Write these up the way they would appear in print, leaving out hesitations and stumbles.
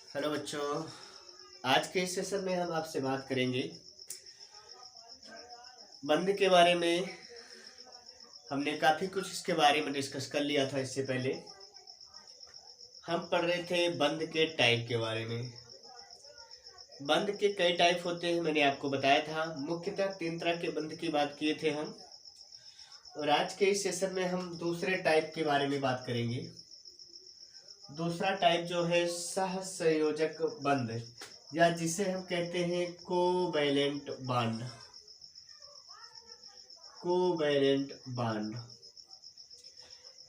Hello बच्चों। आज के इस सेशन में हम आपसे बात करेंगे बंद के बारे में। हमने काफ़ी कुछ इसके बारे में डिस्कस कर लिया था। इससे पहले हम पढ़ रहे थे बंद के टाइप के बारे में। बंद के कई टाइप होते हैं, मैंने आपको बताया था। मुख्यतः 3 तरह के बंद की बात किए थे हम, और आज के इस सेशन में हम दूसरे टाइप के बारे में बात करेंगे। दूसरा टाइप जो है सहसंयोजक बंध, या जिसे हम कहते हैं कोवैलेंट बॉन्ड। कोवैलेंट बॉन्ड,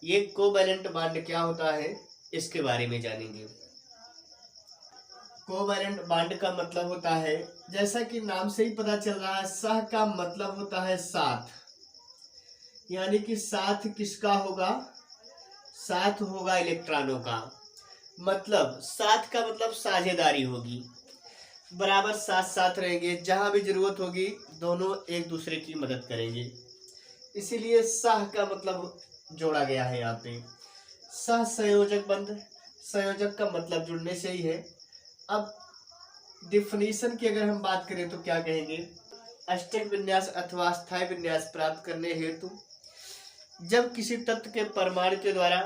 ये कोवैलेंट बॉन्ड क्या होता है इसके बारे में जानेंगे। कोवैलेंट बॉन्ड का मतलब होता है, जैसा कि नाम से ही पता चल रहा है, सह का मतलब होता है साथ, यानी कि साथ किसका होगा? साथ होगा इलेक्ट्रॉनों का। मतलब साथ का मतलब साझेदारी होगी, बराबर साथ साथ रहेंगे, जहां भी जरूरत होगी दोनों एक दूसरे की मदद करेंगे। इसीलिए सह का मतलब जोड़ा गया है यहाँ पे। सह संयोजक बंध, संयोजक का मतलब जुड़ने से ही है। अब डिफिनीशन की अगर हम बात करें तो क्या कहेंगे? अष्टक विन्यास अथवा स्थायी विन्यास प्राप्त करने हेतु जब किसी तत्व के परमाणु के द्वारा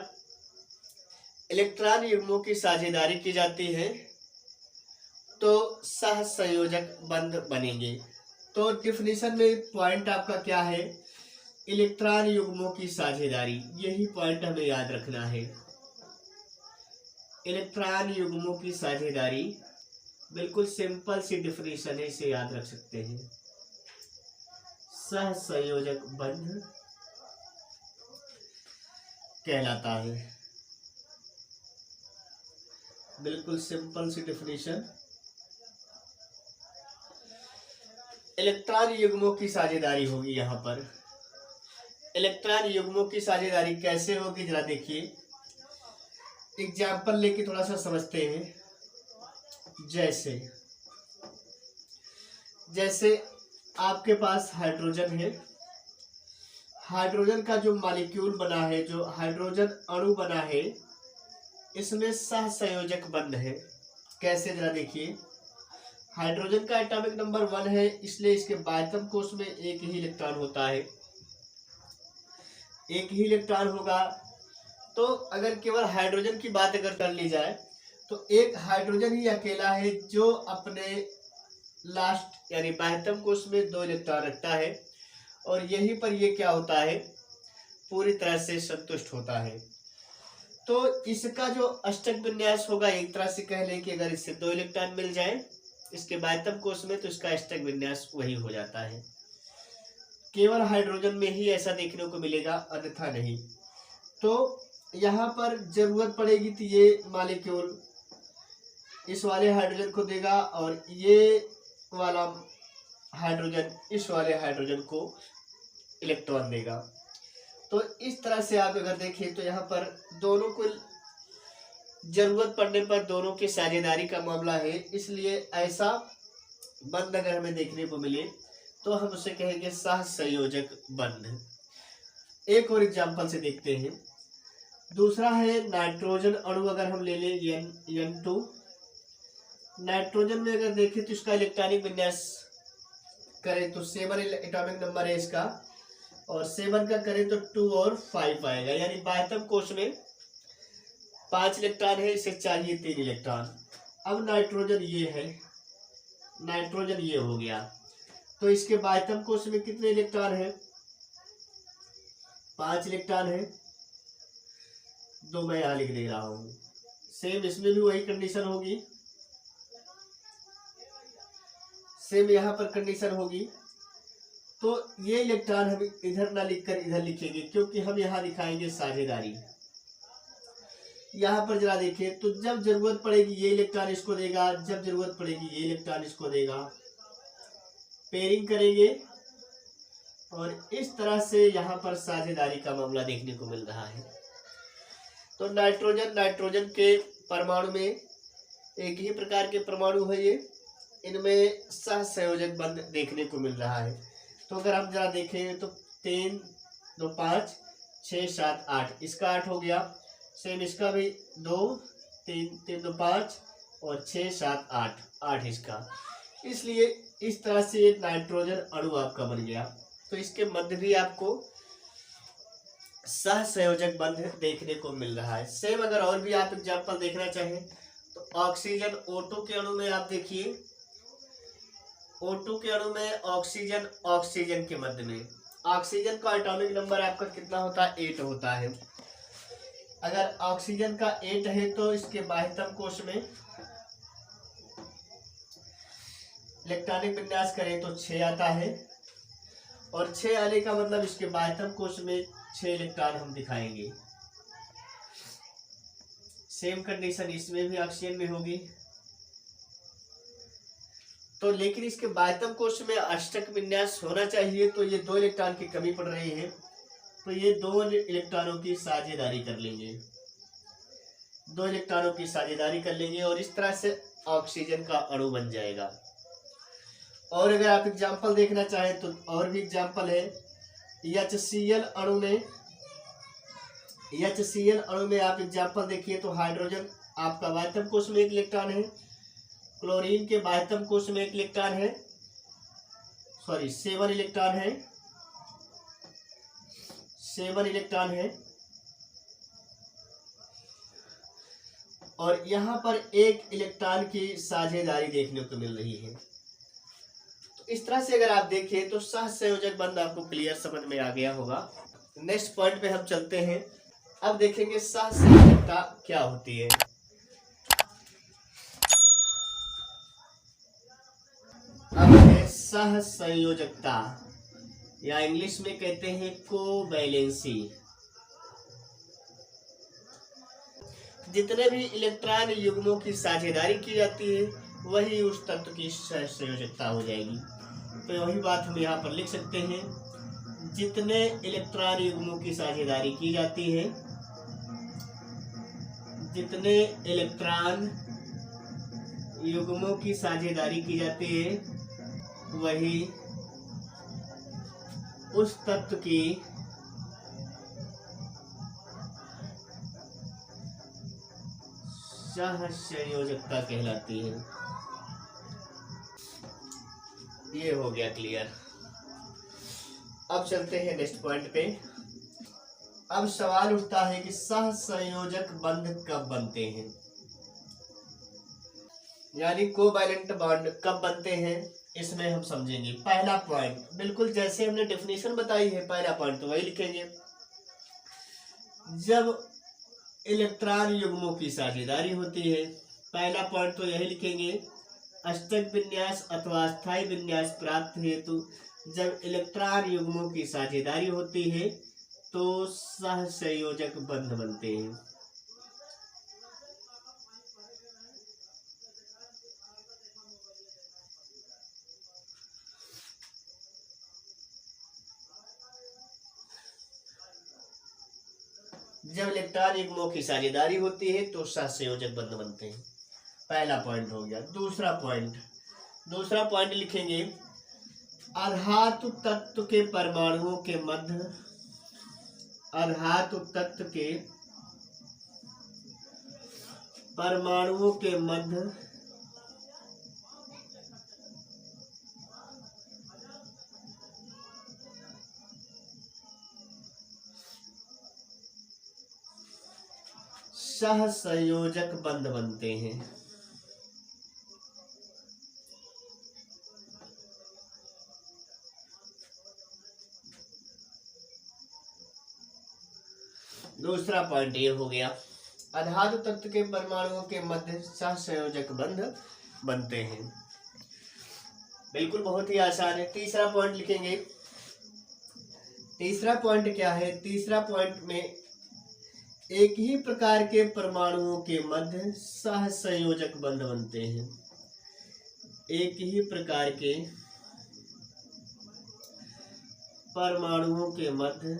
इलेक्ट्रॉन युग्मों की साझेदारी की जाती है तो सहसंयोजक बंध बनेंगे। तो डिफिनीशन में पॉइंट आपका क्या है? इलेक्ट्रॉन युग्मों की साझेदारी, यही पॉइंट हमें याद रखना है। इलेक्ट्रॉन युग्मों की साझेदारी, बिल्कुल सिंपल सी डिफिनीशन है, इसे याद रख सकते हैं। सहसंयोजक बंध कहलाता है। बिल्कुल सिंपल सी डिफिनीशन। इलेक्ट्रॉन युग्मों की साझेदारी होगी। यहाँ पर इलेक्ट्रॉन युग्मों की साझेदारी कैसे होगी जरा देखिए, एग्जाम्पल लेके थोड़ा सा समझते हैं। जैसे आपके पास हाइड्रोजन है, हाइड्रोजन का जो मॉलिक्यूल बना है, जो हाइड्रोजन अणु बना है, इसमें सहसंयोजक बंध है। कैसे जरा देखिए, हाइड्रोजन का एटॉमिक नंबर 1 है, इसलिए इसके बाह्यतम कोश में एक ही इलेक्ट्रॉन होता है, एक ही इलेक्ट्रॉन होगा। तो अगर केवल हाइड्रोजन की बात अगर कर ली जाए तो एक हाइड्रोजन ही अकेला है जो अपने लास्ट यानी बाह्यतम कोश में 2 इलेक्ट्रॉन रखता है, और यहीं पर ये क्या होता है? पूरी तरह से संतुष्ट होता है। तो इसका जो अष्टक विन्यास होगा, एक तरह से कह लें कि अगर इससे 2 इलेक्ट्रॉन मिल जाए इसके बाह्यतम कोश में तो इसका अष्टक विन्यास वही हो जाता है। केवल हाइड्रोजन में ही ऐसा देखने को मिलेगा, अन्यथा नहीं। तो यहाँ पर जरूरत पड़ेगी तो ये मॉलिक्यूल इस वाले हाइड्रोजन को देगा, और ये वाला हाइड्रोजन इस वाले हाइड्रोजन को इलेक्ट्रॉन देगा। तो इस तरह से आप अगर देखें तो यहाँ पर दोनों को जरूरत पड़ने पर दोनों की साझेदारी का मामला है। इसलिए ऐसा बंध अगर हमें देखने को मिले तो हम उसे कहेंगे सहसंयोजक बंध। एक और एग्जांपल से देखते हैं। दूसरा है नाइट्रोजन अणु, अगर हम ले लें N2। नाइट्रोजन में अगर देखें तो इसका इलेक्ट्रॉनिक विन्यास करें तो 7 एटॉमिक नंबर है इसका, और 7 का करें तो 2 और 5 आएगा, यानी बाह्यतम कोश में 5 इलेक्ट्रॉन है, इसे चाहिए 3 इलेक्ट्रॉन। अब नाइट्रोजन ये है, नाइट्रोजन ये हो गया, तो इसके बाह्यतम कोश में कितने इलेक्ट्रॉन है? 5 इलेक्ट्रॉन है। 2 मैं यहां लिख दे रहा हूं। सेम इसमें भी वही कंडीशन होगी, सेम यहां पर कंडीशन होगी। तो ये इलेक्ट्रॉन हम इधर ना लिखकर इधर लिखेंगे, क्योंकि हम यहाँ दिखाएंगे साझेदारी। यहाँ पर जरा देखिए, तो जब जरूरत पड़ेगी ये इलेक्ट्रॉन इसको देगा, जब जरूरत पड़ेगी ये इलेक्ट्रॉन इसको देगा, पेयरिंग करेंगे, और इस तरह से यहाँ पर साझेदारी का मामला देखने को मिल रहा है। तो नाइट्रोजन के परमाणु में एक ही प्रकार के परमाणु है ये, इनमें सहसंयोजक बंध देखने को मिल रहा है। तो अगर हम जरा देखें तो 3 2 5 6 7 8, इसका 8 हो गया। सेम इसका भी 2 3 3 2 5 और 6 7 8 8 इसका। इसलिए इस तरह से एक नाइट्रोजन अणु आपका बन गया। तो इसके मध्य भी आपको सहसंयोजक बंध देखने को मिल रहा है। सेम अगर और भी आप एग्जांपल देखना चाहें तो ऑक्सीजन O2 के अणु में आप देखिए, O2 के अणु में ऑक्सीजन ऑक्सीजन के मध्य में, ऑक्सीजन का एटॉमिक नंबर आपका कितना होता है? 8 होता है। अगर ऑक्सीजन का 8 है तो इसके बाह्यतम कोश में इलेक्ट्रॉनिक विन्यास करें तो 6 आता है, और 6 आने का मतलब इसके बाह्यतम कोश में 6 इलेक्ट्रॉन हम दिखाएंगे। सेम कंडीशन इसमें भी ऑक्सीजन में होगी। तो लेकिन इसके बाह्यतम कोश में अष्टक विन्यास होना चाहिए, तो ये 2 इलेक्ट्रॉन की कमी पड़ रही है, तो ये 2 इलेक्ट्रॉनों की साझेदारी कर लेंगे, 2 इलेक्ट्रॉनों की साझेदारी कर लेंगे और इस तरह से ऑक्सीजन का अणु बन जाएगा। और अगर आप एग्जाम्पल देखना चाहें तो और भी एग्जाम्पल है। HCl अणु में आप एग्जाम्पल देखिए तो हाइड्रोजन आपका बाह्यतम कोश में 1 इलेक्ट्रॉन है, क्लोरीन के बाह्यतम कोश में 1 इलेक्ट्रॉन है, 7 इलेक्ट्रॉन है, 7 इलेक्ट्रॉन है, और यहाँ पर 1 इलेक्ट्रॉन की साझेदारी देखने को मिल रही है। तो इस तरह से अगर आप देखें तो सहसंयोजक बंध आपको क्लियर समझ में आ गया होगा। नेक्स्ट पॉइंट पे हम चलते हैं। अब देखेंगे सहसंयोजकता क्या होती है। अब है सहसंयोजकता, या इंग्लिश में कहते हैं कोवैलेंसी। जितने भी इलेक्ट्रॉन युग्मों की साझेदारी की जाती है वही उस तत्व की सहसंयोजकता हो जाएगी। तो वही बात हम यहाँ पर लिख सकते हैं, जितने इलेक्ट्रॉन युग्मों की साझेदारी की जाती है, जितने इलेक्ट्रॉन युग्मों की साझेदारी की जाती है वही उस तत्व की सहसंयोजकता कहलाती है। ये हो गया क्लियर। अब चलते हैं नेक्स्ट पॉइंट पे। अब सवाल उठता है कि सहसंयोजक बंध कब बनते हैं, यानी कोवैलेंट बॉन्ड कब बनते हैं, इसमें हम समझेंगे। पहला पॉइंट बिल्कुल जैसे हमने डेफिनेशन बताई है, पहला पॉइंट तो वही लिखेंगे, जब इलेक्ट्रॉन युग्मों की साझेदारी होती है। पहला पॉइंट तो यही लिखेंगे, अष्टक विन्यास अथवा अस्थायी विन्यास प्राप्त हेतु जब इलेक्ट्रॉन युग्मों की साझेदारी होती है तो सहसंयोजक बंध बनते हैं। जब इलेक्ट्रॉन युग्मों की साझेदारी होती है तो सहसंयोजक बंध बनते हैं। पहला पॉइंट हो गया। दूसरा पॉइंट लिखेंगे, अर्धातु तत्व के परमाणुओं के मध्य, अर्धातु तत्व के परमाणुओं के मध्य सहसंयोजक बंध बनते हैं। दूसरा पॉइंट ये हो गया, अर्धातु तत्व के परमाणुओं के मध्य सहसंयोजक बंध बनते हैं। बिल्कुल बहुत ही आसान है। तीसरा पॉइंट लिखेंगे। तीसरा पॉइंट क्या है? तीसरा पॉइंट में एक ही प्रकार के परमाणुओं के मध्य सहसंयोजक बंध बनते हैं। एक ही प्रकार के परमाणुओं के मध्य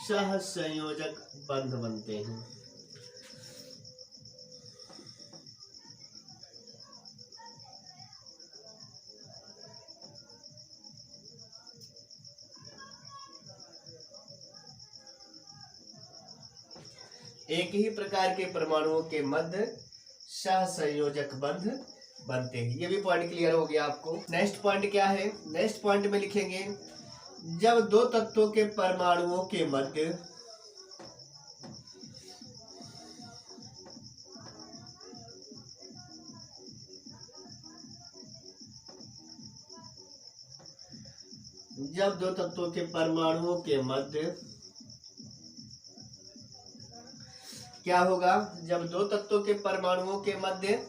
सहसंयोजक बंध बनते हैं। एक ही प्रकार के परमाणुओं के मध्य सहसंयोजक बंध बनते हैं। ये भी पॉइंट क्लियर हो गया आपको। नेक्स्ट पॉइंट क्या है? नेक्स्ट पॉइंट में लिखेंगे जब दो तत्वों के परमाणुओं के मध्य क्या होगा? जब दो तत्वों के परमाणुओं के मध्य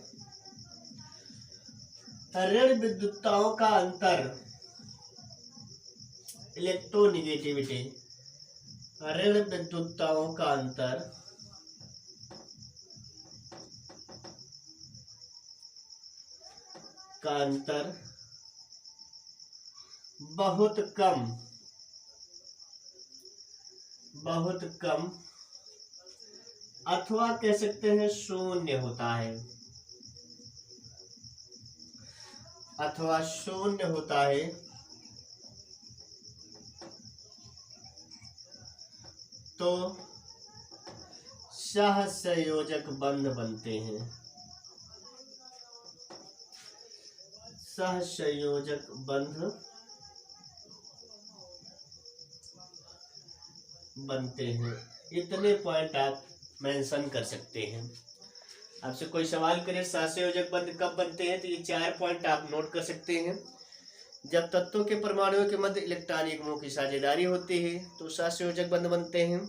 ऋण विद्युतताओं का अंतर, इलेक्ट्रोनिगेटिविटी, ऋण विद्युतताओं का अंतर बहुत कम अथवा कह सकते हैं शून्य होता है, तो सहसंयोजक बंध बनते हैं। सहसंयोजक बंध बनते हैं। इतने पॉइंट आप मेंशन कर सकते हैं। आपसे कोई सवाल करे सहसंयोजक बंध कब बनते हैं, तो ये 4 पॉइंट आप नोट कर सकते हैं। जब तत्वों के परमाणुओं के मध्य इलेक्ट्रॉन युग्मों की साझेदारी होती है तो सहसंयोजक बंध बनते हैं।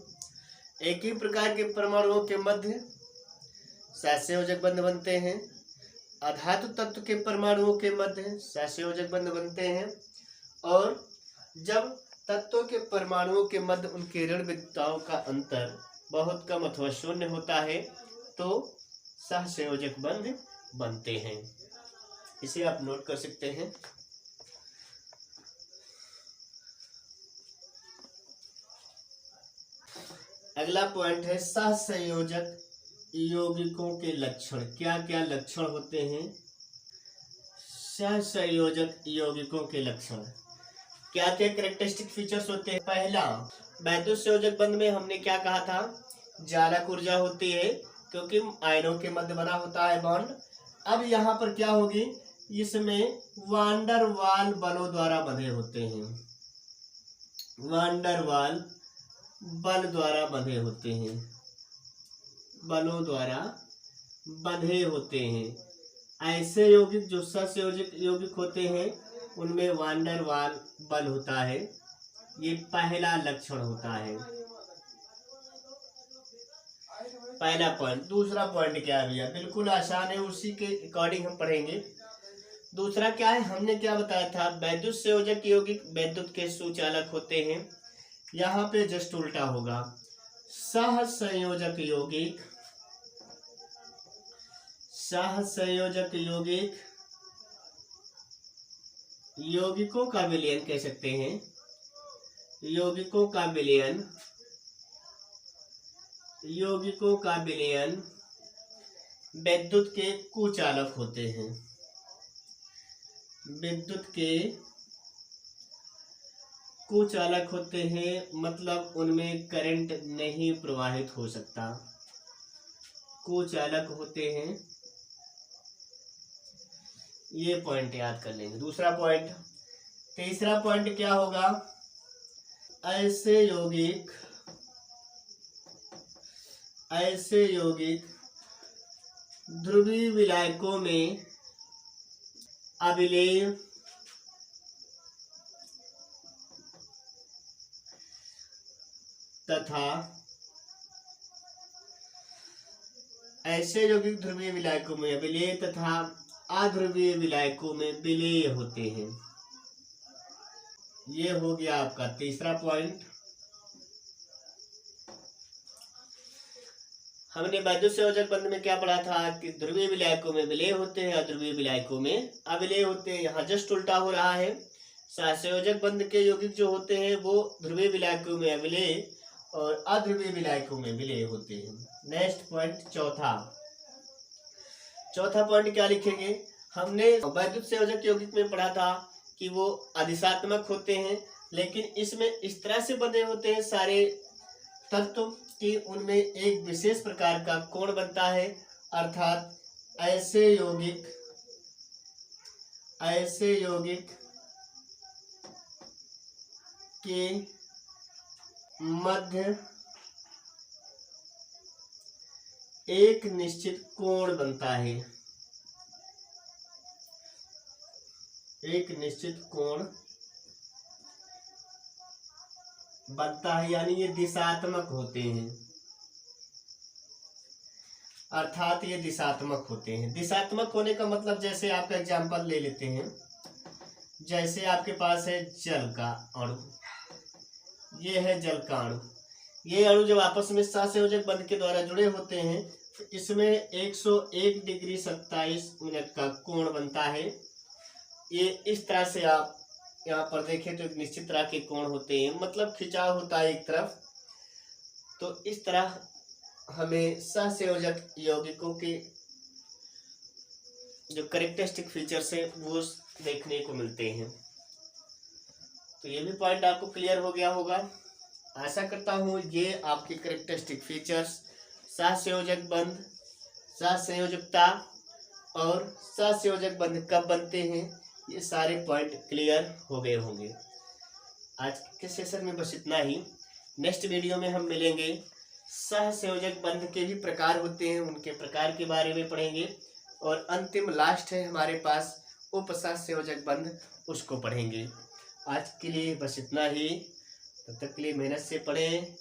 एक ही प्रकार के परमाणुओं के मध्य सहसंयोजक बंध बनते हैं। अधातु तत्व के परमाणुओं के मध्य सहसंयोजक बंध बनते हैं। और जब तत्वों के परमाणुओं के मध्य उनके ऋण विद्युतताओं का अंतर बहुत कम अथवा शून्य होता है तो सहसंयोजक बंध बनते हैं। इसे आप नोट कर सकते हैं। अगला पॉइंट है सहसंयोजक यौगिकों के लक्षण। क्या क्या लक्षण होते हैं? सहसंयोजक यौगिकों के लक्षण क्या क्या कैरेक्टरिस्टिक फीचर्स होते हैं? पहला, वैद्युत संयोजक बंध में हमने क्या कहा था? जालक ऊर्जा होती है क्योंकि आयनों के मध्य बना होता है बॉन्ड। अब यहाँ पर क्या होगी? इसमें वांडर वाल बलों द्वारा बंधे होते हैं। वांडर वाल बल द्वारा बंधे होते हैं, बलों द्वारा बंधे होते हैं। ऐसे यौगिक जो सहसंयोजक यौगिक होते हैं उनमें वांडर वाल बल होता है। ये पहला लक्षण होता है, पहला पॉइंट। दूसरा पॉइंट क्या है भैया? बिल्कुल आसान है, उसी के अकॉर्डिंग हम पढ़ेंगे। दूसरा क्या है? हमने क्या बताया था? वैद्युत संयोजक यौगिक वैद्युत के सुचालक होते हैं। यहाँ पे जस्ट उल्टा होगा। सहसंयोजक यौगिक, सहसंयोजक यौगिक यौगिकों का विलयन कह सकते हैं। यौगिकों का विलयन, यौगिकों का विलयन विद्युत के कुचालक होते हैं। विद्युत के कुचालक होते हैं, मतलब उनमें करंट नहीं प्रवाहित हो सकता। कुचालक होते हैं, ये पॉइंट याद कर लेंगे। दूसरा पॉइंट। तीसरा पॉइंट क्या होगा? ऐसे यौगिक, ऐसे यौगिक ध्रुवीय विलायकों में अविलेय तथा ऐसे यौगिक ध्रुवीय विलायकों में अविलेय तथा अध्रुवीय विलायकों में विलेय होते हैं। ये हो गया आपका तीसरा पॉइंट। हमने वैद्युत संयोजक बंध में क्या पढ़ा था कि ध्रुवीय विलायकों में विलेय होते हैं, अध्रुवीय विलायकों में अविलेय होते हैं। यहाँ जस्ट उल्टा हो रहा है। सहसंयोजक बंध के यौगिक जो होते हैं वो ध्रुवीय विलायकों में अविलेय और अध्रुवीय विलायकों में विलेय होते हैं। नेक्स्ट पॉइंट चौथा। चौथा पॉइंट क्या लिखेंगे? हमने वैद्युत संयोजक यौगिक में पढ़ा था कि वो अधिशात्मक होते हैं, लेकिन इसमें इस तरह से बंधे होते हैं सारे तत्व कि उनमें एक विशेष प्रकार का कोण बनता है, अर्थात ऐसे यौगिक के मध्य एक निश्चित कोण बनता है, एक निश्चित कोण बनता है, यानी ये दिशात्मक होते हैं, अर्थात ये दिशात्मक होते हैं। दिशात्मक होने का मतलब, जैसे आपका एग्जांपल ले लेते हैं, जैसे आपके पास है जल का अणु, ये है जल का अणु। ये अणु जब आपस में सहसंयोजक बंध के द्वारा जुड़े होते हैं तो इसमें 101 डिग्री 27 मिनट का कोण बनता है। ये इस तरह से आप यहाँ पर देखें तो एक निश्चित तरह के कोण होते हैं, मतलब खिंचाव होता है एक तरफ। तो इस तरह हमें सहसंयोजक यौगिकों के जो कैरेक्टरिस्टिक फीचर्स है वो देखने को मिलते हैं। तो ये भी पॉइंट आपको क्लियर हो गया होगा। आशा करता हूँ ये आपके कैरेक्टरिस्टिक फीचर्स, सहसंयोजक बंध, सहसंयोजकता और सहसंयोजक बंध कब बनते हैं, ये सारे पॉइंट क्लियर हो गए होंगे। आज के सेशन में बस इतना ही। नेक्स्ट वीडियो में हम मिलेंगे, सहसंयोजक बंध के भी प्रकार होते हैं, उनके प्रकार के बारे में पढ़ेंगे, और अंतिम लास्ट है हमारे पास उपसहसंयोजक बंध, उसको पढ़ेंगे। आज के लिए बस इतना ही। तब तक के लिए मेहनत से पढ़ें।